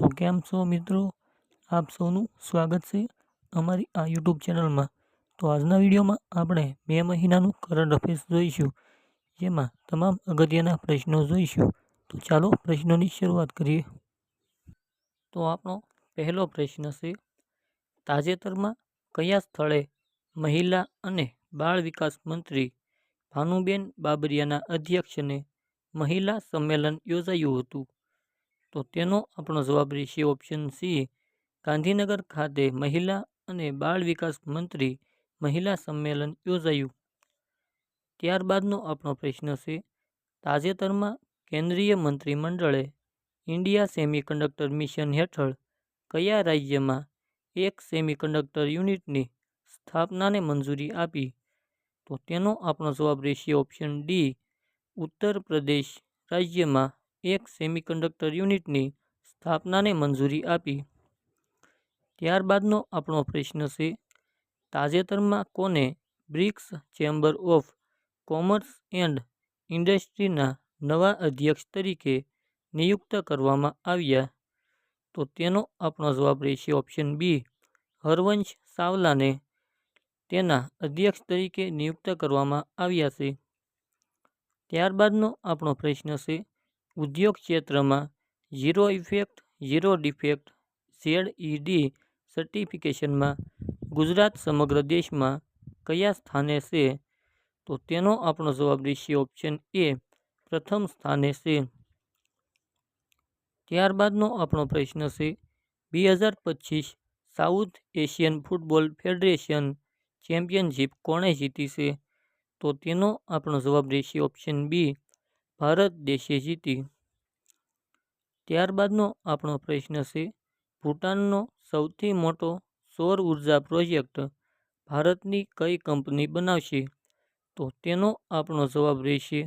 તો કેમ છો મિત્રો? આપ સૌનું સ્વાગત છે અમારી આ યુટ્યુબ ચેનલમાં. તો આજના વિડીયોમાં આપણે મે મહિનાનું કરંટ અફેર્સ જોઈશું, જેમાં તમામ અગત્યના પ્રશ્નો જોઈશું. તો ચાલો પ્રશ્નોની શરૂઆત કરીએ. તો આપણો પહેલો પ્રશ્ન છે, તાજેતરમાં કયા સ્થળે મહિલા અને બાળ વિકાસ મંત્રી ભાનુબેન બાબરિયાના અધ્યક્ષને મહિલા સંમેલન યોજાયું હતું? તો તેનો આપણો જવાબ રહેશે ઓપ્શન સી, ગાંધીનગર ખાતે મહિલા અને બાળ વિકાસ મંત્રી મહિલા સંમેલન યોજાયું. ત્યારબાદનો આપણો પ્રશ્ન છે, તાજેતરમાં કેન્દ્રીય મંત્રીમંડળે ઇન્ડિયા સેમિકન્ડક્ટર મિશન હેઠળ કયા રાજ્યમાં એક સેમિકન્ડક્ટર યુનિટની સ્થાપનાને મંજૂરી આપી? તો તેનો આપણો જવાબ રહેશે ઓપ્શન ડી, ઉત્તર પ્રદેશ રાજ્યમાં એક સેમિકન્ડક્ટર યુનિટની સ્થાપનાને મંજૂરી આપી. ત્યારબાદનો આપણો પ્રશ્ન છે, તાજેતરમાં કોને BRICS Chamber of Commerce and ઇન્ડસ્ટ્રીના નવા અધ્યક્ષ તરીકે નિયુક્ત કરવામાં આવ્યા? તો તેનો આપણો જવાબ રહેશે ઓપ્શન બી, હરવંશ ચાવલાને તેના અધ્યક્ષ તરીકે નિયુક્ત કરવામાં આવ્યા છે. ત્યારબાદનો આપણો પ્રશ્ન છે, ઉદ્યોગ ક્ષેત્રમાં zero effect zero defect ZED સર્ટિફિકેશનમાં ગુજરાત સમગ્ર દેશમાં કયા સ્થાને છે? તો તેનો આપણો જવાબ રહેશે ઓપ્શન એ, પ્રથમ સ્થાને છે. ત્યારબાદનો આપણો પ્રશ્ન છે, 2025 south Asian football federation championship કોણે જીતી છે? તો તેનો આપણો જવાબ રહેશે ઓપ્શન બી, ભારત દેશે જીતી. ત્યારબાદનો આપણો પ્રશ્ન છે, ભૂટાનનો સૌથી મોટો સૌર ઉર્જા પ્રોજેક્ટ ભારતની કઈ કંપની બનાવશે? તો તેનો આપણો જવાબ રહેશે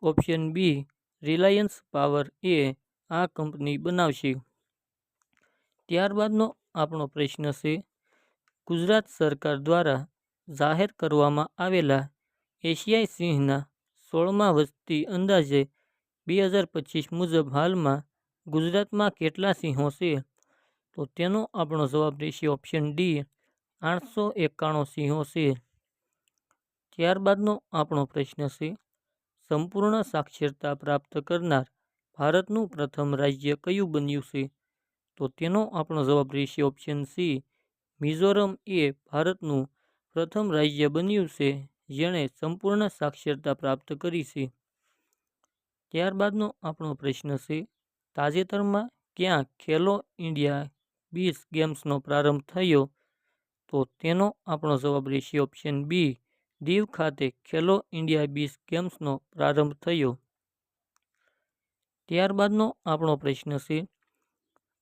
ઓપ્શન બી, રિલાયન્સ પાવર એ આ કંપની બનાવશે. ત્યારબાદનો આપણો પ્રશ્ન છે, ગુજરાત સરકાર દ્વારા જાહેર કરવામાં આવેલા એશિયાઈ સિંહના 16મા વસ્તી અંદાજે 2025 મુજબ હાલમાં ગુજરાતમાં કેટલા સિંહો છે? તો તેનો આપણો જવાબ રહેશે ઓપ્શન ડી, 891 સિંહો છે. ત્યારબાદનો આપણો પ્રશ્ન છે, સંપૂર્ણ સાક્ષરતા પ્રાપ્ત કરનાર ભારતનું પ્રથમ રાજ્ય કયું બન્યું છે? તો તેનો આપણો જવાબ રહેશે ઓપ્શન સી, મિઝોરમ એ ભારતનું પ્રથમ રાજ્ય બન્યું છે જેણે સંપૂર્ણ સાક્ષરતા પ્રાપ્ત કરી છે. ત્યારબાદનો આપણો પ્રશ્ન છે, તાજેતરમાં ક્યાં ખેલો ઇન્ડિયા 20 ગેમ્સનો પ્રારંભ થયો? તો તેનો આપણો જવાબ રહેશે ઓપ્શન બી, દીવ ખાતે ખેલો ઇન્ડિયા 20 ગેમ્સનો પ્રારંભ થયો. ત્યારબાદનો આપણો પ્રશ્ન છે,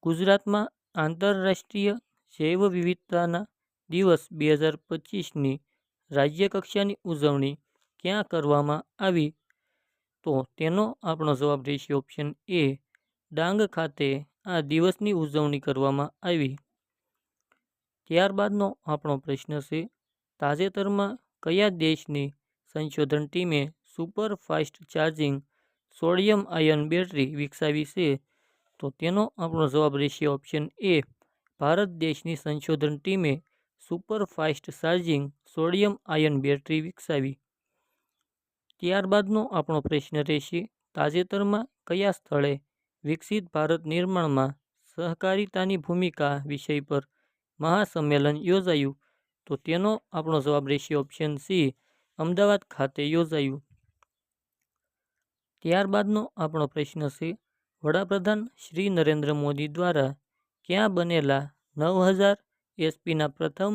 ગુજરાતમાં આંતરરાષ્ટ્રીય જૈવ વિવિધતાના દિવસ 2025ની રાજ્યકક્ષાની ઉજવણી ક્યાં કરવામાં આવી? તો તેનો આપણો જવાબ રહેશે ઓપ્શન એ, ડાંગ ખાતે આ દિવસની ઉજવણી કરવામાં આવી. ત્યારબાદનો આપણો પ્રશ્ન છે, તાજેતરમાં કયા દેશની સંશોધન ટીમે super fast charging sodium ion battery વિકસાવી છે? તો તેનો આપણો જવાબ રહેશે ઓપ્શન એ, ભારત દેશની સંશોધન ટીમે super fast charging sodium ion battery વિકસાવી. ત્યારબાદનો આપણો પ્રશ્ન રહેશે, તાજેતરમાં કયા સ્થળે વિકસિત ભારત નિર્માણમાં સહકારિતાની ભૂમિકા વિષય પર મહાસંમેલન યોજાયું? તો તેનો આપણો જવાબ રહેશે ઓપ્શન સી, અમદાવાદ ખાતે યોજાયું. ત્યારબાદનો આપણો પ્રશ્ન છે, વડાપ્રધાન શ્રી નરેન્દ્ર મોદી દ્વારા ક્યાં બનેલા 9000 એચપીના પ્રથમ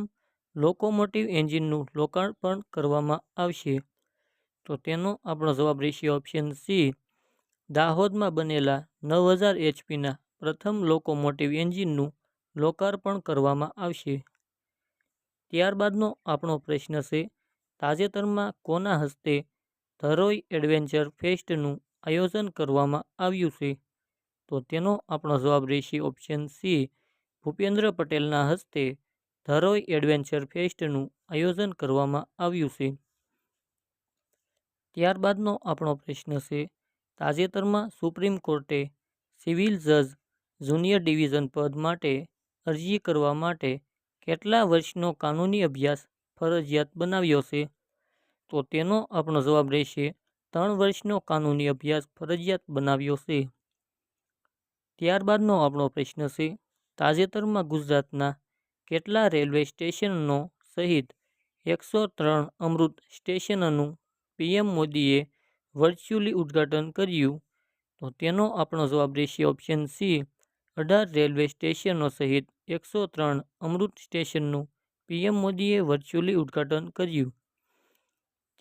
લોકોમોટિવ એન્જિનનું લોકાર્પણ કરવામાં આવશે? તો તેનો આપણો જવાબ રહેશે ઓપ્શન સી, દાહોદમાં બનેલા 9000 એચપીના પ્રથમ લોકોમોટિવ એન્જિનનું લોકાર્પણ કરવામાં આવશે. ત્યારબાદનો આપણો પ્રશ્ન છે, તાજેતરમાં કોના હસ્તે ધરોઈ એડવેન્ચર ફેસ્ટનું આયોજન કરવામાં આવ્યું છે? તો તેનો આપણો જવાબ રહેશે ઓપ્શન સી, ભૂપેન્દ્ર પટેલના હસ્તે ધરોઈ એડવેન્ચર ફેસ્ટનું આયોજન કરવામાં આવ્યું છે. ત્યારબાદનો આપણો પ્રશ્ન છે, તાજેતરમાં સુપ્રીમ કોર્ટે સિવિલ જજ જુનિયર ડિવિઝન પદ માટે અરજી કરવા માટે કેટલા વર્ષનો કાનૂની અભ્યાસ ફરજિયાત બનાવ્યો છે? તો તેનો આપણો જવાબ રહેશે 3 વર્ષનો કાનૂની અભ્યાસ ફરજિયાત બનાવ્યો છે. ત્યારબાદનો આપણો પ્રશ્ન છે, તાજેતરમાં ગુજરાતના કેટલા રેલવે સ્ટેશનો સહિત 103 અમૃત સ્ટેશનનું પીએમ મોદીએ વર્ચ્યુઅલી ઉદ્ઘાટન કર્યું? તો તેનો આપણો જવાબ રહેશે ઓપ્શન સી, 18 રેલવે સ્ટેશનો સહિત 103 અમૃત સ્ટેશનનું પીએમ મોદીએ વર્ચ્યુઅલી ઉદ્ઘાટન કર્યું.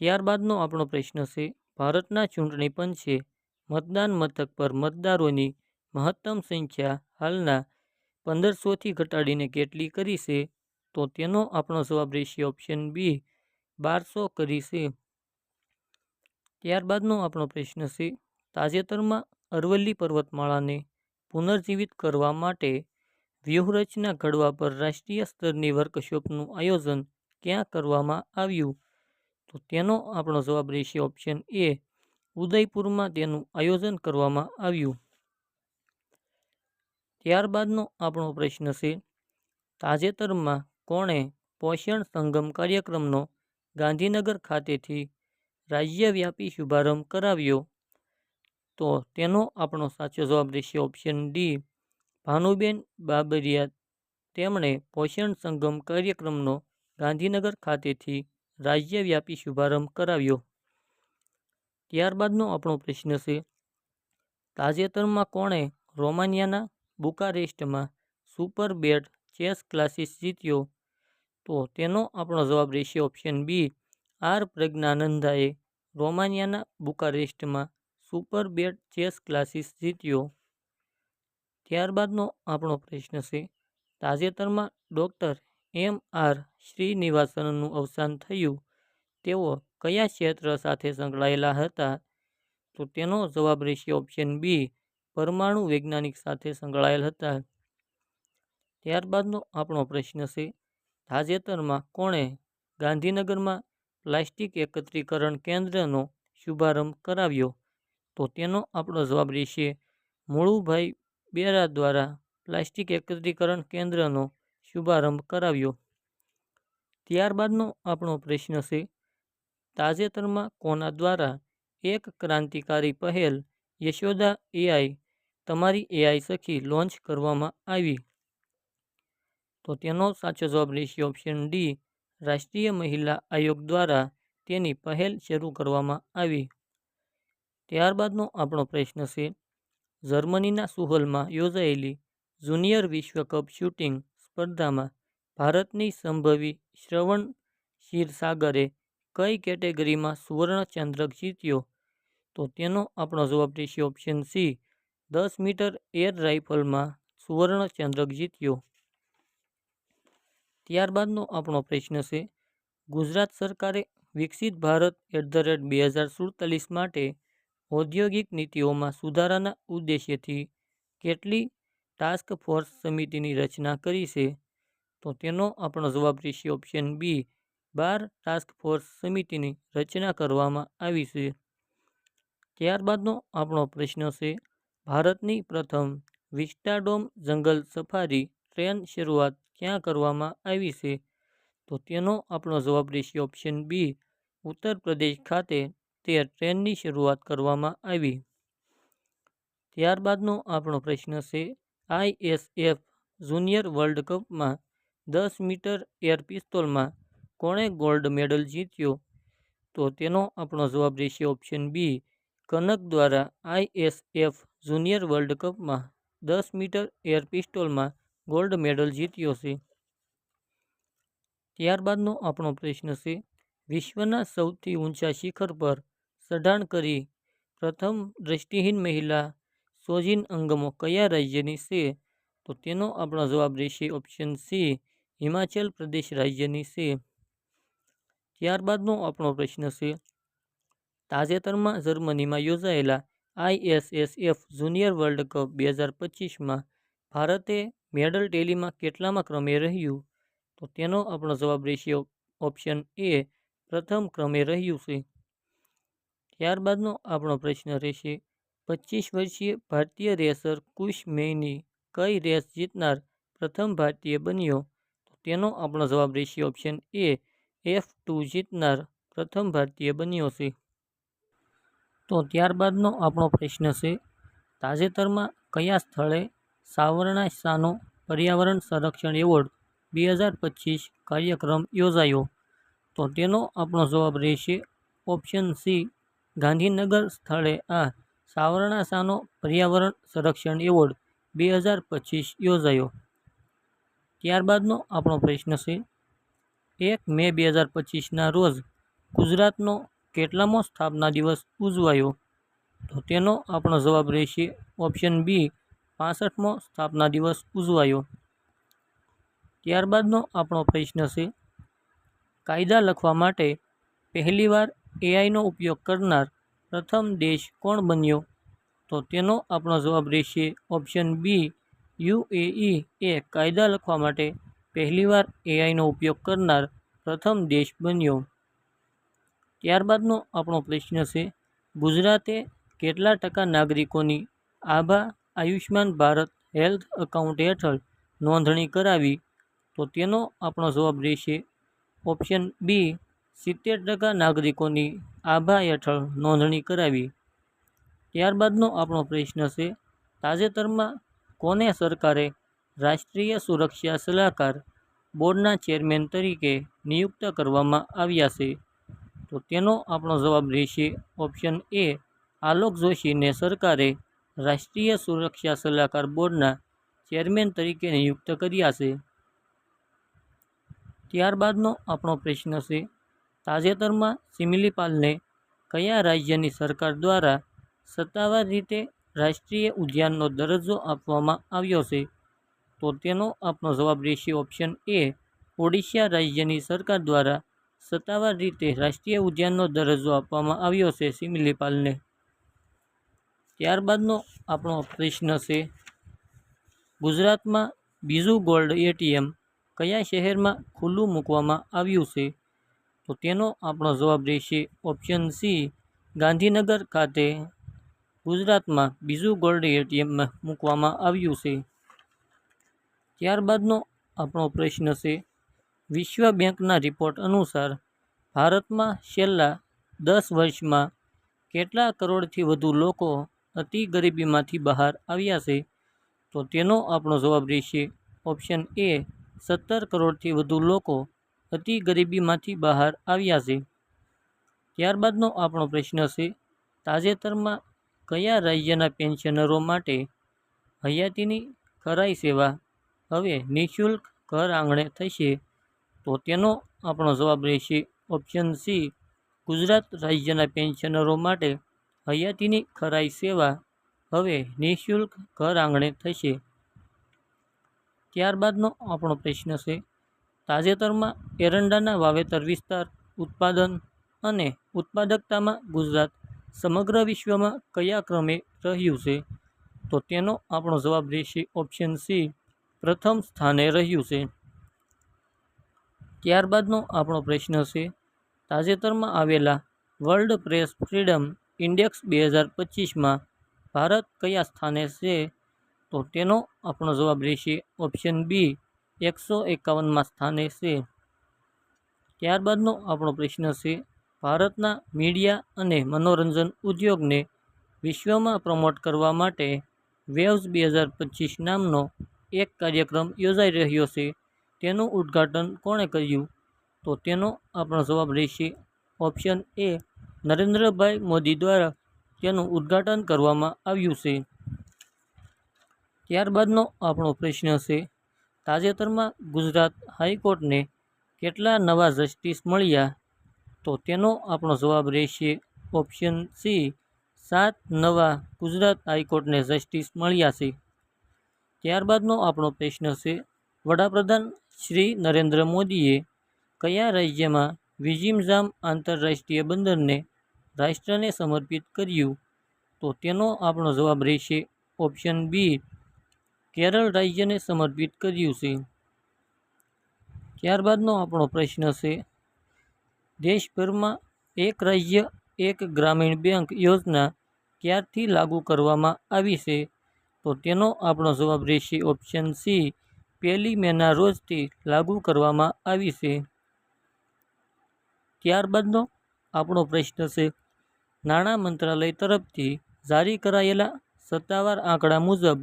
ત્યારબાદનો આપણો પ્રશ્ન છે, ભારતના ચૂંટણી પંચે મતદાન મથક પર મતદારોની મહત્તમ સંખ્યા હાલના 1500થી ઘટાડીને કેટલી કરી છે? તો તેનો આપણો જવાબ રહેશે ઓપ્શન બી, 1200 કરી છે. ત્યારબાદનો આપણો પ્રશ્ન છે, તાજેતરમાં અરવલ્લી પર્વતમાળાને પુનર્જીવિત કરવા માટે વ્યૂહરચના ઘડવા પર રાષ્ટ્રીય સ્તરની વર્કશોપનું આયોજન ક્યાં કરવામાં આવ્યું? તો તેનો આપણો જવાબ રહેશે ઓપ્શન એ, ઉદયપુરમાં તેનું આયોજન કરવામાં આવ્યું. ત્યારબાદનો આપણો પ્રશ્ન છે, તાજેતરમાં કોણે પોષણ સંગમ કાર્યક્રમનો ગાંધીનગર ખાતેથી રાજ્યવ્યાપી શુભારંભ કરાવ્યો? તો તેનો આપણો સાચો જવાબ રહેશે ઓપ્શન ડી, ભાનુબેન બાબરિયા. તેમણે પોષણ સંગમ કાર્યક્રમનો ગાંધીનગર ખાતેથી રાજ્યવ્યાપી શુભારંભ કરાવ્યો. ત્યારબાદનો આપણો પ્રશ્ન છે, તાજેતરમાં કોણે રોમાનિયાના બુકારેસ્ટમાં સુપર બેટ ચેસ ક્લાસિસ જીત્યો? તો તેનો આપણો જવાબ રહેશે ઓપ્શન બી, આર પ્રજ્ઞાનંદાએ રોમાનિયાના બુકારેસ્ટમાં સુપર બેટ ચેસ ક્લાસિસ જીત્યો. ત્યારબાદનો આપણો પ્રશ્ન છે, તાજેતરમાં ડૉક્ટર એમ.આર. શ્રીનિવાસનનું અવસાન થયું. તેઓ કયા ક્ષેત્ર સાથે સંકળાયેલા હતા? તો તેનો જવાબ રહેશે ઓપ્શન બી, પરમાણુ વૈજ્ઞાનિક સાથે સંકળાયેલ હતા. ત્યારબાદનો આપણો પ્રશ્ન છે, તાજેતરમાં કોણે ગાંધીનગરમાં પ્લાસ્ટિક એકત્રીકરણ કેન્દ્રનો શુભારંભ કરાવ્યો? તો તેનો આપણો જવાબ રહેશે મુળુભાઈ બેરા દ્વારા પ્લાસ્ટિક એકત્રીકરણ કેન્દ્રનો શુભારંભ કરાવ્યો. ત્યારબાદનો આપણો પ્રશ્ન છે, તાજેતરમાં કોના દ્વારા એક ક્રાંતિકારી પહેલ યશોદા એઆઈ તમારી એઆઈ સખી લોન્ચ કરવામાં આવી? તો તેનો સાચો જવાબ રહેશે ઓપ્શન ડી, રાષ્ટ્રીય મહિલા આયોગ દ્વારા તેની પહેલ શરૂ કરવામાં આવી. ત્યારબાદનો આપણો પ્રશ્ન છે, જર્મનીના સુહલમાં યોજાયેલી જુનિયર વિશ્વ કપ શૂટિંગ સ્પર્ધામાં ભારતની સંભવી શ્રવણ ક્ષીરસાગરે કઈ કેટેગરીમાં સુવર્ણ ચંદ્રક જીત્યો? તો તેનો આપણો જવાબ રહેશે ઓપ્શન સી, 10 મીટર એર રાઇફલમાં સુવર્ણ ચંદ્રક જીત્યો. ત્યારબાદનો આપણો પ્રશ્ન છે, ગુજરાત સરકારે વિકસિત ભારત @ 2047 માટે ઔદ્યોગિક નીતિઓમાં સુધારાના ઉદ્દેશ્યથી કેટલી ટાસ્ક ફોર્સ સમિતિની રચના કરી છે? તો તેનો આપણો જવાબ રહેશે ઓપ્શન બી, 12 ટાસ્ક ફોર્સ સમિતિની રચના કરવામાં આવી છે. ત્યારબાદનો આપણો પ્રશ્ન છે, ભારતની પ્રથમ વિસ્ટાડોમ જંગલ સફારી ટ્રેન શરૂઆત ક્યાં કરવામાં આવી છે? તો તેનો આપણો જવાબ રહેશે ઓપ્શન બી, ઉત્તર પ્રદેશ ખાતે તે ટ્રેનની શરૂઆત કરવામાં આવી. ત્યારબાદનો આપણો પ્રશ્ન છે, આઈએસએફ જુનિયર વર્લ્ડ કપમાં 10 મીટર એર પિસ્તોલમાં કોણે ગોલ્ડ મેડલ જીત્યો? તો તેનો આપણો જવાબ રહેશે ઓપ્શન બી, કનક દ્વારા આઈએસએફ જુનિયર વર્લ્ડ કપમાં 10 મીટર એર પિસ્તોલમાં ગોલ્ડ મેડલ જીત્યો છે. ત્યારબાદનો આપણો પ્રશ્ન છે, વિશ્વના સૌથી ઊંચા શિખર પર ચઢાણ કરી પ્રથમ દ્રષ્ટિહીન મહિલા શોજીન અંગમો કયા રાજ્યની છે? તો તેનો આપણો જવાબ રહેશે ઓપ્શન સી, હિમાચલ પ્રદેશ રાજ્યની છે. ત્યારબાદનો આપણો પ્રશ્ન છે, તાજેતરમાં જર્મનીમાં યોજાયેલા આઈએસએસએફ જુનિયર વર્લ્ડ કપ 2025માં ભારતે મેડલ ટેલીમાં કેટલામાં ક્રમે રહ્યું? તો તેનો આપણો જવાબ રહેશે ઓપ્શન એ, પ્રથમ ક્રમે રહ્યું છે. ત્યારબાદનો આપણો પ્રશ્ન રહેશે, 25 વર્ષીય ભારતીય રેસર કુશ મેની કઈ રેસ જીતનાર પ્રથમ ભારતીય બન્યો? તો તેનો આપણો જવાબ રહેશે ઓપ્શન એ F2 જીતનાર પ્રથમ ભારતીય બન્યો છે. તો ત્યારબાદનો આપણો પ્રશ્ન છે, તાજેતરમાં કયા સ્થળે સાવરણા સાનો પર્યાવરણ સંરક્ષણ એવોર્ડ 2025 કાર્યક્રમ યોજાયો? તો તેનો આપણો જવાબ રહેશે ઓપ્શન સી ગાંધીનગર સ્થળે આ સાવરણા સાનો પર્યાવરણ સંરક્ષણ એવોર્ડ 2025 યોજાયો. ત્યારબાદનો આપણો પ્રશ્ન છે, 1 મે 2025ના રોજ ગુજરાતનો કેટલામો સ્થાપના દિવસ ઉજવાયો? તો તેનો આપણો જવાબ રહેશે ઓપ્શન બી 65મો સ્થાપના દિવસ ઉજવાયો. ત્યારબાદનો આપણો પ્રશ્ન છે, કાયદા લખવા માટે પહેલીવાર એઆઈનો ઉપયોગ કરનાર પ્રથમ દેશ કોણ બન્યો? તો તેનો આપણો જવાબ રહેશે ઓપ્શન બી યુએઈ એ કાયદા લખવા માટે પહેલીવાર એઆઈનો ઉપયોગ કરનાર પ્રથમ દેશ બન્યો. ત્યારબાદનો આપણો પ્રશ્ન છે, ગુજરાતે કેટલા ટકા નાગરિકોની આભા આયુષ્માન ભારત હેલ્થ એકાઉન્ટ હેઠળ નોંધણી કરાવી? તો તેનો આપણો જવાબ રહેશે ઓપ્શન બી 70% નાગરિકોની આભા હેઠળ નોંધણી કરાવી. ત્યારબાદનો આપણો પ્રશ્ન છે, તાજેતરમાં કોને સરકારે રાષ્ટ્રીય સુરક્ષા સલાહકાર બોર્ડના ચેરમેન તરીકે નિયુક્ત કરવામાં આવ્યા છે? તો તેનો આપણો જવાબ રહેશે ઓપ્શન એ આલોક જોશીને સરકારે રાષ્ટ્રીય સુરક્ષા સલાહકાર બોર્ડના ચેરમેન તરીકે નિયુક્ત કર્યા છે. ત્યારબાદનો આપણો પ્રશ્ન છે, તાજેતરમાં સિમલીપાલને કયા રાજ્યની સરકાર દ્વારા સત્તાવાર રીતે રાષ્ટ્રીય ઉદ્યાનનો દરજ્જો આપવામાં આવ્યો છે? તો તેનો આપણો જવાબ રહેશે ઓપ્શન એ ઓડિશા રાજ્યની સરકાર દ્વારા સત્તાવાર રીતે રાષ્ટ્રીય ઉદ્યાનનો દરજ્જો આપવામાં આવ્યો છે સિમલીપાલને. ત્યારબાદનો આપણો પ્રશ્ન છે, ગુજરાતમાં બીજું ગોલ્ડ એટીએમ કયા શહેરમાં ખુલ્લું મૂકવામાં આવ્યું છે? તો તેનો આપણો જવાબ રહેશે ઓપ્શન સી ગાંધીનગર ખાતે ગુજરાતમાં બીજું ગોલ્ડ એટીએમ મૂકવામાં આવ્યું છે. ત્યારબાદનો આપણો પ્રશ્ન છે, વિશ્વ બેંકના રિપોર્ટ અનુસાર ભારતમાં છેલ્લા 10 વર્ષમાં કેટલા કરોડથી વધુ લોકો અતિ ગરીબીમાંથી બહાર આવ્યા છે? તો તેનો આપણો જવાબ રહેશે ઓપ્શન એ 17 કરોડથી વધુ લોકો અતિ ગરીબીમાંથી બહાર આવ્યા છે. ત્યારબાદનો આપણો પ્રશ્ન છે, તાજેતરમાં કયા રાજ્યના પેન્શનરો માટે હયાતીની ખરાઈ સેવા હવે નિઃશુલ્ક ઘર આંગણે થશે? તો તેનો આપણો જવાબ રહેશે ઓપ્શન સી ગુજરાત રાજ્યના પેન્શનરો માટે હયાતીની ખરાઈ સેવા હવે નિઃશુલ્ક ઘર આંગણે થશે. ત્યારબાદનો આપણો પ્રશ્ન છે, તાજેતરમાં એરંડાના વાવેતર વિસ્તાર, ઉત્પાદન અને ઉત્પાદકતામાં ગુજરાત સમગ્ર વિશ્વમાં કયા ક્રમે રહ્યું છે? તો તેનો આપણો જવાબ રહેશે ઓપ્શન સી પ્રથમ સ્થાને રહ્યું છે. ત્યારબાદનો આપણો પ્રશ્ન છે, તાજેતરમાં આવેલા વર્લ્ડ પ્રેસ ફ્રીડમ ઇન્ડેક્સ 2025માં ભારત કયા સ્થાને છે? તો તેનો આપણો જવાબ રહેશે ઓપ્શન બી 151મા સ્થાને છે. ત્યારબાદનો આપણો પ્રશ્ન છે, ભારતના મીડિયા અને મનોરંજન ઉદ્યોગને વિશ્વમાં પ્રમોટ કરવા માટે વેવ્સ 2025 નામનો એક કાર્યક્રમ યોજાઈ રહ્યો છે, તેનું ઉદ્ઘાટન કોણે કર્યું? તો તેનો આપણો જવાબ રહેશે ઓપ્શન એ નરેન્દ્રભાઈ મોદી દ્વારા તેનું ઉદ્ઘાટન કરવામાં આવ્યું છે. ત્યારબાદનો આપણો પ્રશ્ન છે, તાજેતરમાં ગુજરાત હાઈકોર્ટને કેટલા નવા જસ્ટિસ મળ્યા? તો તેનો આપણો જવાબ રહેશે ઓપ્શન સી 7 નવા ગુજરાત હાઈકોર્ટને જસ્ટિસ મળ્યા છે. ત્યારબાદનો આપણો પ્રશ્ન છે, વડાપ્રધાન શ્રી નરેન્દ્ર મોદીએ કયા રાજ્યમાં વિઝિમઝામ આંતરરાષ્ટ્રીય બંદરને રાષ્ટ્રને સમર્પિત કર્યું? તો તેનો આપણો જવાબ રહેશે ઓપ્શન બી કેરળ રાજ્યને સમર્પિત કર્યું છે. ત્યારબાદનો આપણો પ્રશ્ન છે, દેશભરમાં એક રાજ્ય એક ગ્રામીણ બેંક યોજના ક્યારથી લાગુ કરવામાં આવી છે? તો તેનો આપણો જવાબ રહેશે ઓપ્શન સી, 1 મેના રોજથી લાગુ કરવામાં આવી છે. ત્યારબાદનો આપણો પ્રશ્ન છે, નાણાં મંત્રાલય તરફથી જારી કરાયેલા સત્તાવાર આંકડા મુજબ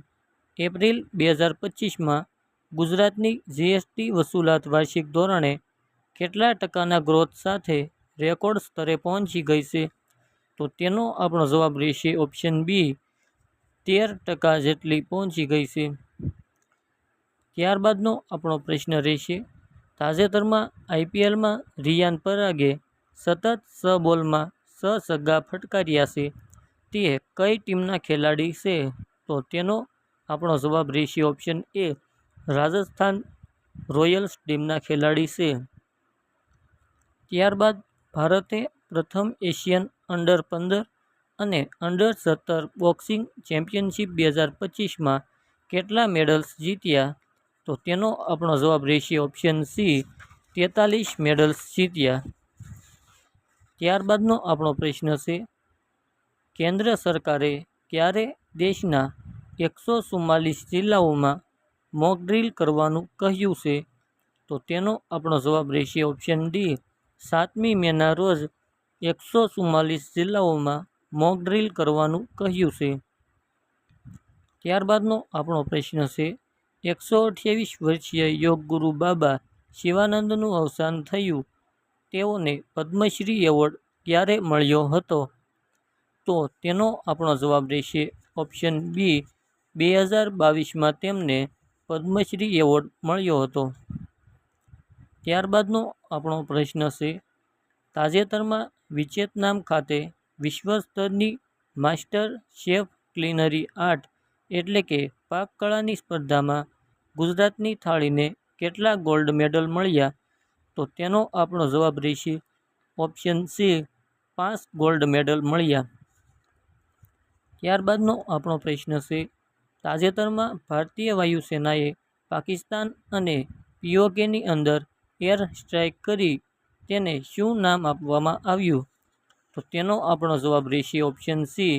એપ્રિલ 2025માં ગુજરાતની જીએસટી વસૂલાત વાર્ષિક ધોરણે કેટલા ટકાના ગ્રોથ સાથે રેકોર્ડ સ્તરે પહોંચી ગઈ છે? તો તેનો આપણો જવાબ રહેશે ઓપ્શન બી, 13% જેટલી પહોંચી ગઈ છે. ત્યારબાદનો આપણો પ્રશ્ન રહેશે, તાજેતરમાં આઈપીએલમાં રિયાન પરાગે સતત 6 બોલમાં 6 છગ્ગા ફટકાર્યા છે. તે કઈ ટીમના ખેલાડી છે? તો તેનો આપણો જવાબ રહેશે ઓપ્શન એ, રાજસ્થાન રોયલ્સ ટીમના ખેલાડી છે. ત્યારબાદ ભારતે પ્રથમ એશિયન અંડર-15 અને અંડર-17 બોક્સિંગ ચેમ્પિયનશિપ 2025માં કેટલા મેડલ્સ જીત્યા? તો તેનો આપણો જવાબ રહેશે ઓપ્શન સી, 43 મેડલ્સ જીત્યા. ત્યારબાદનો આપણો પ્રશ્ન છે, કેન્દ્ર સરકારે ક્યારે દેશના 144 જિલ્લાઓમાં મોક ડ્રીલ કરવાનું કહ્યું છે? તો તેનો આપણો જવાબ રહેશે ઓપ્શન ડી, 7મી મેના રોજ 144 જિલ્લાઓમાં મોક ડ્રીલ કરવાનું કહ્યું છે. ત્યારબાદનો આપણો પ્રશ્ન છે, 128 વર્ષીય યોગ ગુરુ બાબા શિવાનંદનું અવસાન થયું. તેઓને પદ્મશ્રી એવોર્ડ ક્યારે મળ્યો હતો? તો તેનો આપણો જવાબ રહેશે ઓપ્શન બી, 2022માં તેમને પદ્મશ્રી એવોર્ડ મળ્યો હતો. ત્યારબાદનો આપણો પ્રશ્ન છે, તાજેતરમાં વિયેતનામ ખાતે વિશ્વ સ્તરની માસ્ટર શેફ ક્લિનરી આર્ટ એટલે કે પાકકળાની સ્પર્ધામાં ગુજરાતની થાળીને કેટલા ગોલ્ડ મેડલ મળ્યા? તો તેનો આપણો જવાબ રહેશે ઓપ્શન સી, 5 ગોલ્ડ મેડલ મળ્યા. ત્યારબાદનો આપણો પ્રશ્ન છે, તાજેતરમાં ભારતીય વાયુસેનાએ પાકિસ્તાન અને પીઓકેની અંદર એર સ્ટ્રાઇક કરી, તેને શું નામ આપવામાં આવ્યું? તો તેનો આપણો જવાબ રહેશે ઓપ્શન સી,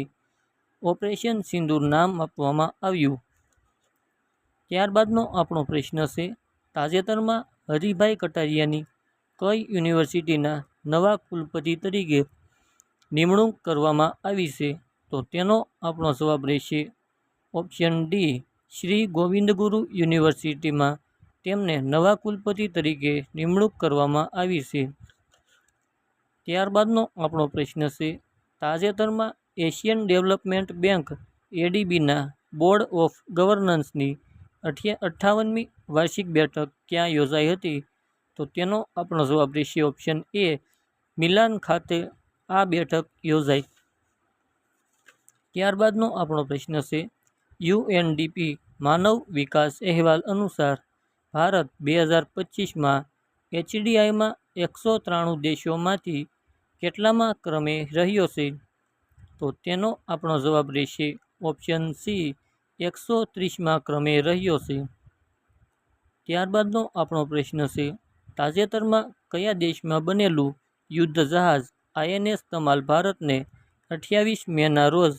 ઓપરેશન સિંદૂર નામ આપવામાં આવ્યું. ત્યારબાદનો આપણો પ્રશ્ન છે, તાજેતરમાં હરિભાઈ કટારિયાની કઈ યુનિવર્સિટીના નવા કુલપતિ તરીકે નિમણૂક કરવામાં આવી છે? તો તેનો આપણો જવાબ રહેશે ઓપ્શન ડી, શ્રી ગોવિંદ ગુરુ યુનિવર્સિટીમાં તેમને નવા કુલપતિ તરીકે નિમણૂક કરવામાં આવી છે. ત્યારબાદનો આપણો પ્રશ્ન છે, તાજેતરમાં એશિયન ડેવલપમેન્ટ બેંક એડીબીના બોર્ડ ઓફ ગવર્નન્સની 58મી વાર્ષિક બેઠક ક્યાં યોજાઈ હતી? તો તેનો આપણો જવાબ રહેશે ઓપ્શન એ, મિલાન ખાતે આ બેઠક યોજાઈ. ત્યારબાદનો આપણો પ્રશ્ન છે, યુએનડીપી માનવ વિકાસ અહેવાલ અનુસાર ભારત 2025માં એચડીઆઈમાં 193 દેશોમાંથી કેટલામાં ક્રમે રહ્યો છે? તો તેનો આપણો જવાબ રહેશે ઓપ્શન સી, 130માં ક્રમે રહ્યો છે. ત્યારબાદનો આપણો પ્રશ્ન છે, તાજેતરમાં કયા દેશમાં બનેલું યુદ્ધ જહાજ આઈએનએસ તમાલ ભારતને 28 મેના રોજ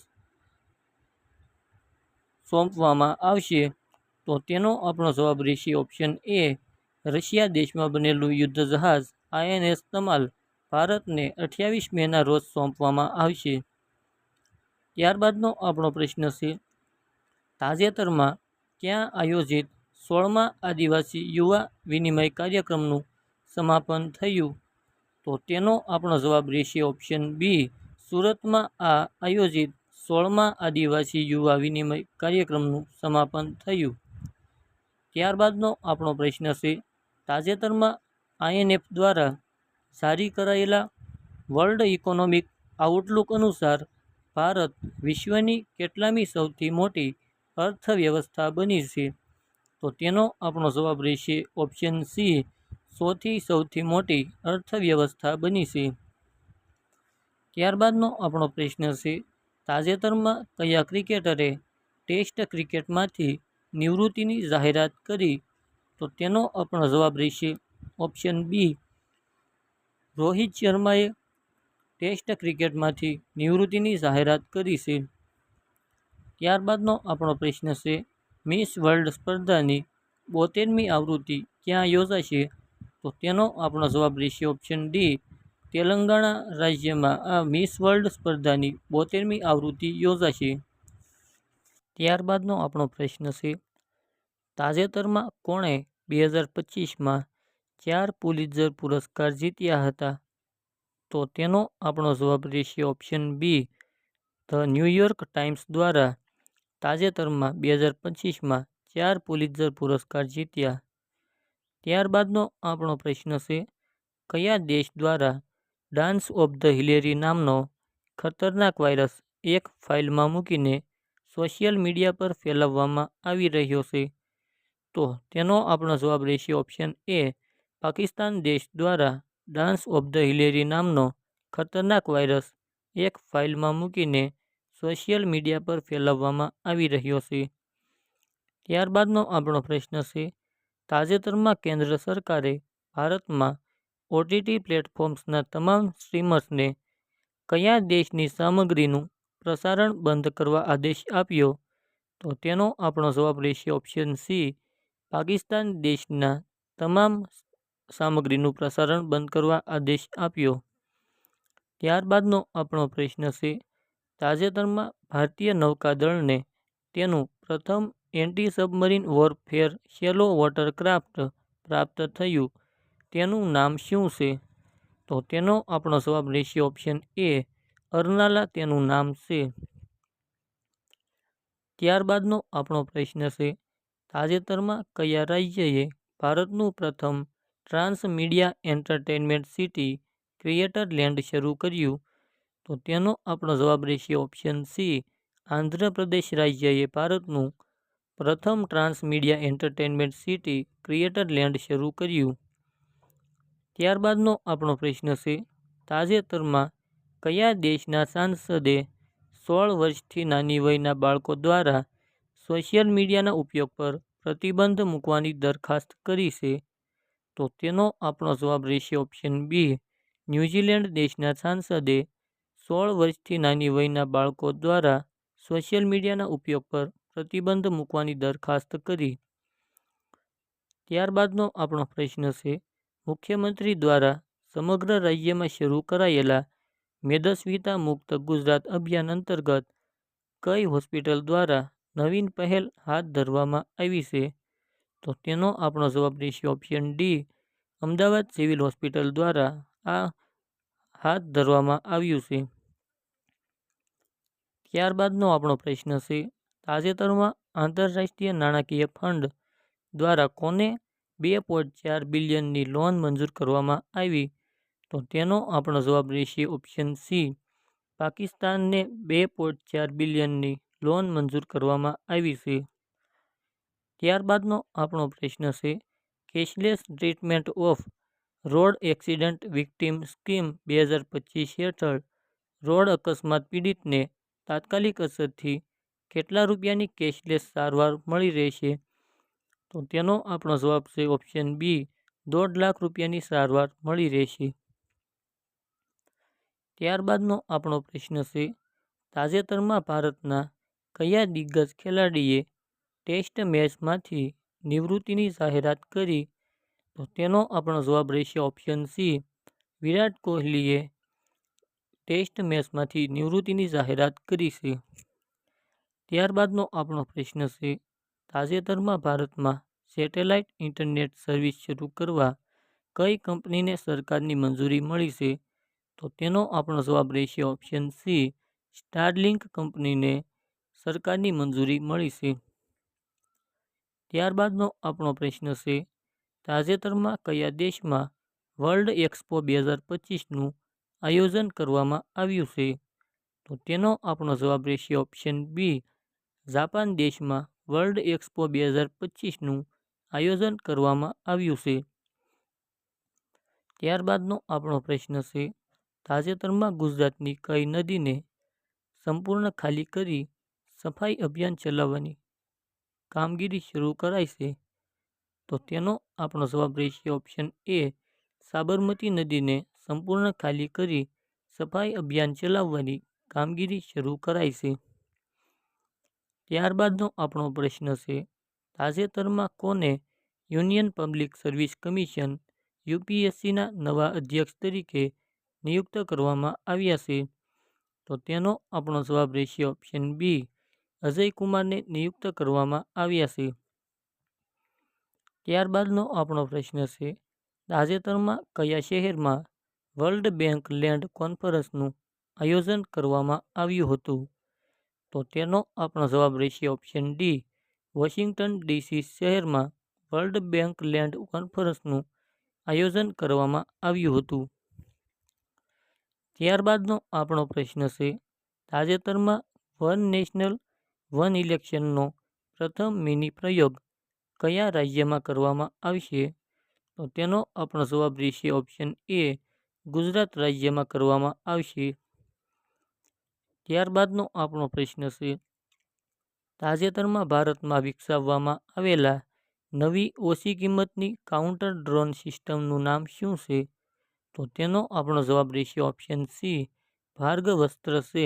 સોંપવામાં આવશે? તો તેનો આપણો જવાબ રહેશે ઓપ્શન એ, રશિયા દેશમાં બનેલું યુદ્ધ જહાજ આઈએનએસ તમાલ ભારતને 28 મેના રોજ સોંપવામાં આવશે. ત્યારબાદનો આપણો પ્રશ્ન છે, તાજેતરમાં ક્યાં આયોજિત 16મા આદિવાસી યુવા વિનિમય કાર્યક્રમનું સમાપન થયું? તો તેનો આપણો જવાબ રહેશે ઓપ્શન બી, સુરતમાં આયોજિત 16મા આદિવાસી યુવા વિનિમય કાર્યક્રમનું સમાપન થયું. ત્યારબાદનો આપણો પ્રશ્ન છે, તાજેતરમાં આઈએમએફ દ્વારા જારી કરાયેલા વર્લ્ડ ઇકોનોમિક આઉટલુક અનુસાર ભારત વિશ્વની કેટલામી સૌથી મોટી અર્થવ્યવસ્થા બની છે? તો તેનો આપણો જવાબ રહેશે ઓપ્શન સી, ચોથી સૌથી મોટી અર્થવ્યવસ્થા બની છે. ત્યારબાદનો આપણો પ્રશ્ન છે, તાજેતરમાં કયા ક્રિકેટરે ટેસ્ટ ક્રિકેટમાંથી નિવૃત્તિની જાહેરાત કરી? તો તેનો આપણો જવાબ રહેશે ઓપ્શન બી, રોહિત શર્માએ ટેસ્ટ ક્રિકેટમાંથી નિવૃત્તિની જાહેરાત કરી છે. ત્યારબાદનો આપણો પ્રશ્ન છે, મિસ વર્લ્ડ સ્પર્ધાની 72મી આવૃત્તિ ક્યાં યોજાશે? તો તેનો આપણો જવાબ રહેશે ઓપ્શન ડી, તેલંગાણા રાજ્યમાં આ મિસ વર્લ્ડ સ્પર્ધાની 72મી આવૃત્તિ યોજાશે. ત્યારબાદનો આપણો પ્રશ્ન છે, તાજેતરમાં કોણે 2025માં 4 પુલિત્ઝર પુરસ્કાર જીત્યા હતા? તો તેનો આપણો જવાબ રહેશે option B, the New York Times દ્વારા તાજેતરમાં 2025માં 4 પુલિત્ઝર પુરસ્કાર જીત્યા. ત્યારબાદનો આપણો પ્રશ્ન છે, કયા દેશ દ્વારા ડાન્સ ઓફ ધ હિલેરી નામનો ખતરનાક વાયરસ એક ફાઇલમાં મૂકીને સોશિયલ મીડિયા પર ફેલાવવામાં આવી રહ્યો છે? તો તેનો આપણો જવાબ રહેશે ઓપ્શન એ, પાકિસ્તાન દેશ દ્વારા ડાન્સ ઓફ ધ હિલેરી નામનો ખતરનાક વાયરસ એક ફાઇલમાં મૂકીને સોશિયલ મીડિયા પર ફેલાવવામાં આવી રહ્યો છે. ત્યારબાદનો આપણો પ્રશ્ન છે, તાજેતરમાં કેન્દ્ર સરકારે ભારતમાં ઓટીટી પ્લેટફોર્મ્સના તમામ સ્ટ્રીમર્સને કયા દેશની સામગ્રીનું પ્રસારણ બંધ કરવા આદેશ આપ્યો? તો તેનો આપણો જવાબ રહેશે ઓપ્શન સી, પાકિસ્તાન દેશના તમામ સામગ્રીનું પ્રસારણ બંધ કરવા આદેશ આપ્યો. ત્યારબાદનો આપણો પ્રશ્ન છે, તાજેતરમાં ભારતીય નૌકાદળને તેનું પ્રથમ એન્ટી સબમરીન વોરફેર શેલો વોટરક્રાફ્ટ પ્રાપ્ત થયું, તેનું નામ શું છે? તો તેનો આપણો જવાબ રહેશે ઓપ્શન એ, અરનાલા તેનું નામ છે. ત્યારબાદનો આપણો પ્રશ્ન છે, તાજેતરમાં કયા રાજ્યએ ભારતનું પ્રથમ trans media entertainment city creator land શરૂ કર્યું? તો તેનો આપણો જવાબ રહેશે ઓપ્શન સી, આંધ્રપ્રદેશ રાજ્યએ ભારતનું પ્રથમ trans media entertainment city creator land શરૂ કર્યું. ત્યારબાદનો આપણો પ્રશ્ન છે, તાજેતરમાં કયા દેશના સાંસદે 16 વર્ષથી નાની વયના બાળકો દ્વારા સોશિયલ મીડિયાના ઉપયોગ પર પ્રતિબંધ મૂકવાની દરખાસ્ત કરી છે? તો તેનો આપણો જવાબ રહેશે ઓપ્શન બી, ન્યૂઝીલેન્ડ દેશના સાંસદે 16 વર્ષથી નાની વયના બાળકો દ્વારા સોશિયલ મીડિયાના ઉપયોગ પર પ્રતિબંધ મૂકવાની દરખાસ્ત કરી. ત્યારબાદનો આપણો પ્રશ્ન છે, મુખ્યમંત્રી દ્વારા સમગ્ર રાજ્યમાં શરૂ કરાયેલા મેદસ્વીતા મુક્ત ગુજરાત અભિયાન અંતર્ગત કઈ હોસ્પિટલ દ્વારા નવીન પહેલ હાથ ધરવામાં આવી છે? તો તેનો આપણો જવાબ રહેશે option D, Ahmedabad civil hospital દ્વારા આ હાથ ધરવામાં આવ્યું છે. ત્યારબાદનો આપણો પ્રશ્ન છે, તાજેતરમાં આંતરરાષ્ટ્રીય નાણાકીય ફંડ દ્વારા કોને 2.4 બિલિયનની લોન મંજૂર કરવામાં આવી? તો તેનો આપણો જવાબ રહેશે ઓપ્શન સી, પાકિસ્તાનને 2.4 બિલિયનની લોન મંજૂર કરવામાં આવી છે. ત્યારબાદનો આપણો પ્રશ્ન છે, cashless treatment off road accident victim scheme 2025 હેઠળ રોડ અકસ્માત પીડિતને તાત્કાલિક અસરથી કેટલા રૂપિયાની કેશલેસ સારવાર મળી રહેશે? તો તેનો આપણો જવાબ છે ઓપ્શન બી, 1.5 લાખ રૂપિયાની સારવાર મળી રહેશે. ત્યારબાદનો આપણો પ્રશ્ન છે, તાજેતરમાં ભારતના કયા દિગ્ગજ ખેલાડીએ ટેસ્ટ મેચમાંથી નિવૃત્તિની જાહેરાત કરી? તો તેનો આપણો જવાબ રહેશે ઓપ્શન સી, વિરાટ કોહલીએ ટેસ્ટ મેચમાંથી નિવૃત્તિની જાહેરાત કરી છે. ત્યારબાદનો આપણો પ્રશ્ન છે, તાજેતરમાં ભારતમાં સેટેલાઇટ ઇન્ટરનેટ સર્વિસ શરૂ કરવા કઈ કંપનીને સરકારની મંજૂરી મળી છે? તો તેનો આપણો જવાબ રહેશે ઓપ્શન સી, સ્ટારલિંક કંપનીને સરકારની મંજૂરી મળી છે. ત્યારબાદનો આપણો પ્રશ્ન છે, તાજેતરમાં કયા દેશમાં વર્લ્ડ એક્સપો 2025નું આયોજન કરવામાં આવ્યું છે? તો તેનો આપણો જવાબ રહેશે ઓપ્શન બી, જાપાન દેશમાં વર્લ્ડ એક્સપો 2025નું આયોજન કરવામાં આવ્યું છે. ત્યારબાદનો આપણો પ્રશ્ન છે, તાજેતરમાં ગુજરાતની કઈ નદીને સંપૂર્ણ ખાલી કરી સફાઈ અભિયાન ચલાવવાની કામગીરી શરૂ કરાઈ છે? તો તેનો આપણો જવાબ રહેશે ઓપ્શન એ, સાબરમતી નદીને સંપૂર્ણ ખાલી કરી સફાઈ અભિયાન ચલાવવાની કામગીરી શરૂ કરાઈ છે. ત્યારબાદનો આપણો પ્રશ્ન છે, તાજેતરમાં કોને યુનિયન પબ્લિક સર્વિસ કમિશન યુપીએસસીના નવા અધ્યક્ષ તરીકે નિયુક્ત કરવામાં આવ્યા છે? તો તેનો આપણો જવાબ રહેશે ઓપ્શન બી, અજય કુમારને નિયુક્ત કરવામાં આવ્યા છે. ત્યારબાદનો આપણો પ્રશ્ન છે, તાજેતરમાં કયા શહેરમાં વર્લ્ડ બેંક લેન્ડ કોન્ફરન્સનું આયોજન કરવામાં આવ્યું હતું? તો તેનો આપણો જવાબ રહેશે ઓપ્શન ડી, વોશિંગ્ટન ડીસી શહેરમાં વર્લ્ડ બેંક લેન્ડ કોન્ફરન્સનું આયોજન કરવામાં આવ્યું હતું. ત્યારબાદનો આપણો પ્રશ્ન છે, તાજેતરમાં વન નેશનલ વન ઇલેક્શનનો પ્રથમ મિની પ્રયોગ કયા રાજ્યમાં કરવામાં આવશે? તો તેનો આપણો જવાબ રહેશે ઓપ્શન એ, ગુજરાત રાજ્યમાં કરવામાં આવશે. ત્યારબાદનો આપણો પ્રશ્ન છે, તાજેતરમાં ભારતમાં વિકસાવવામાં આવેલા નવી ઓછી કિંમતની કાઉન્ટર ડ્રોન સિસ્ટમનું નામ શું છે? તો તેનો આપણો જવાબ રહેશે ઓપ્શન સી, ભાર્ગવસ્ત્ર છે.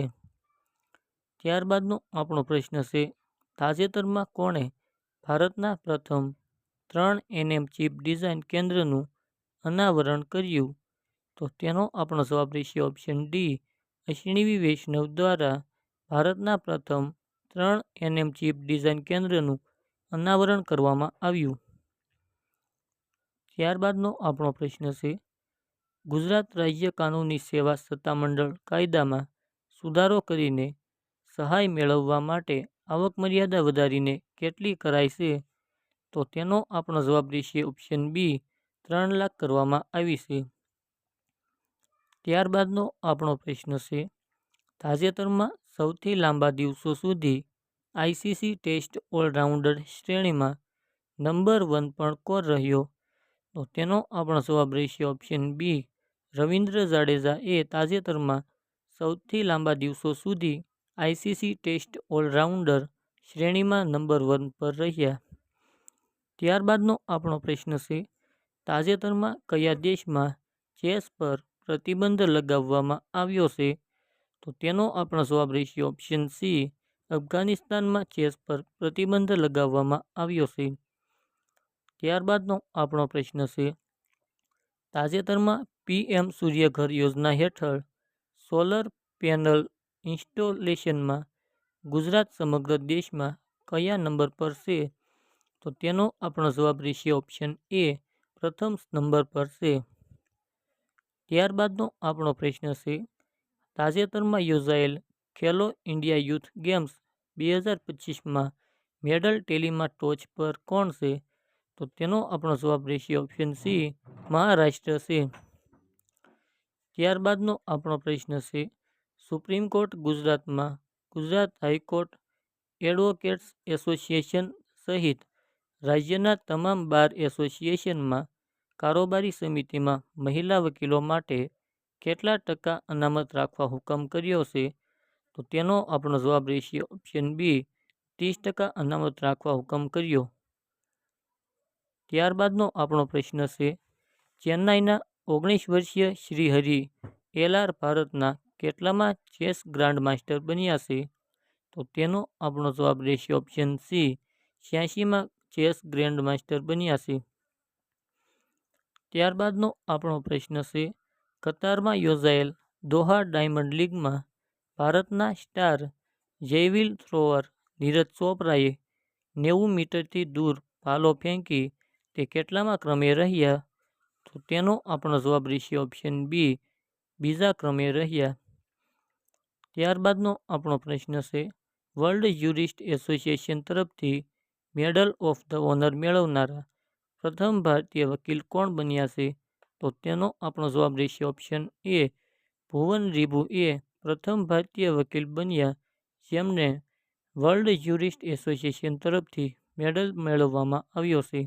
ત્યારબાદનો આપણો પ્રશ્ન છે, તાજેતરમાં કોણે ભારતના પ્રથમ 3nm ચિપ ડિઝાઇન કેન્દ્રનું અનાવરણ કર્યું? તો તેનો આપણો જવાબ રહેશે ઓપ્શન ડી, અશ્વિની વૈષ્ણવ દ્વારા ભારતના પ્રથમ 3nm ચિપ ડિઝાઇન કેન્દ્રનું અનાવરણ કરવામાં આવ્યું. ત્યારબાદનો આપણો પ્રશ્ન છે, ગુજરાત રાજ્ય કાનૂની સેવા સત્તામંડળ કાયદામાં સુધારો કરીને સહાય મેળવવા માટે આવક મર્યાદા વધારીને કેટલી કરાઈ છે? તો તેનો આપણો જવાબ રહેશે ઓપ્શન બી, 3 લાખ કરવામાં આવી છે. ત્યારબાદનો આપણો પ્રશ્ન છે, તાજેતરમાં સૌથી લાંબા દિવસો સુધી આઈસીસી ટેસ્ટ ઓલરાઉન્ડર શ્રેણીમાં નંબર 1 પર કોણ રહ્યો? તો તેનો આપણો જવાબ રહેશે ઓપ્શન બી, રવિન્દ્ર જાડેજા એ તાજેતરમાં સૌથી લાંબા દિવસો સુધી આઈસીસી ટેસ્ટ ઓલરાઉન્ડર શ્રેણીમાં નંબર 1 પર રહ્યા. ત્યારબાદનો આપણો પ્રશ્ન છે, તાજેતરમાં કયા દેશમાં ચેસ પર પ્રતિબંધ લગાવવામાં આવ્યો છે? તો તેનો આપણો જવાબ રહેશે ઓપ્શન સી, અફઘાનિસ્તાનમાં ચેસ પર પ્રતિબંધ લગાવવામાં આવ્યો છે. ત્યારબાદનો આપણો પ્રશ્ન છે, તાજેતરમાં પીએમ સૂર્યઘર યોજના હેઠળ સોલર પેનલ ઇન્સ્ટોલેશનમાં ગુજરાત સમગ્ર દેશમાં કયા નંબર પર છે? તો તેનો આપણો જવાબ રહેશે ઓપ્શન એ, પ્રથમ નંબર પર છે. ત્યારબાદનો આપણો પ્રશ્ન છે, તાજેતરમાં યોજાયેલ ખેલો ઇન્ડિયા યુથ ગેમ્સ 2025માં મેડલ ટેલીમાં ટોચ પર કોણ છે? તો તેનો આપણો જવાબ રહેશે ઓપ્શન સી, મહારાષ્ટ્ર છે. ત્યારબાદનો આપણો પ્રશ્ન છે, સુપ્રીમ કોર્ટ ગુજરાતમાં ગુજરાત હાઈકોર્ટ એડવોકેટ્સ એસોસિએશન સહિત રાજ્યના તમામ બાર એસોસિએશનમાં કારોબારી સમિતિમાં મહિલા વકીલો માટે કેટલા ટકા અનામત રાખવા હુકમ કર્યો છે? તો તેનો આપણો જવાબ રહેશે ઓપ્શન બી, 30% અનામત રાખવા હુકમ કર્યો. ત્યારબાદનો આપણો પ્રશ્ન છે, ચેન્નાઈના 19 વર્ષીય શ્રીહરિ એલઆર ભારતના કેટલામાં ચેસ ગ્રાન્ડ માસ્ટર બન્યા છે? તો તેનો આપણો જવાબ રહેશે ઓપ્શન સી, 86માં ચેસ ગ્રેન્ડ માસ્ટર બન્યા છે. ત્યારબાદનો આપણો પ્રશ્ન છે, કતારમાં યોજાયેલ દોહા ડાયમંડ લીગમાં ભારતના સ્ટાર જેવલિન થ્રોઅર નીરજ ચોપરાએ 90 મીટરથી દૂર ભાલો ફેંકી તે કેટલામાં ક્રમે રહ્યા? તો તેનો આપણો જવાબ રહેશે ઓપ્શન બી, બીજા ક્રમે રહ્યા. ત્યારબાદનો આપણો પ્રશ્ન છે, વર્લ્ડ જ્યુરિસ્ટ એસોસિએશન તરફથી મેડલ ઓફ ધ ઓનર મેળવનારા પ્રથમ ભારતીય વકીલ કોણ બન્યા છે? તો તેનો આપણો જવાબ રહેશે ઓપ્શન એ, ભુવન રીભુ એ પ્રથમ ભારતીય વકીલ બન્યા જેમને વર્લ્ડ જ્યુરિસ્ટ એસોસિએશન તરફથી મેડલ મેળવવામાં આવ્યો છે.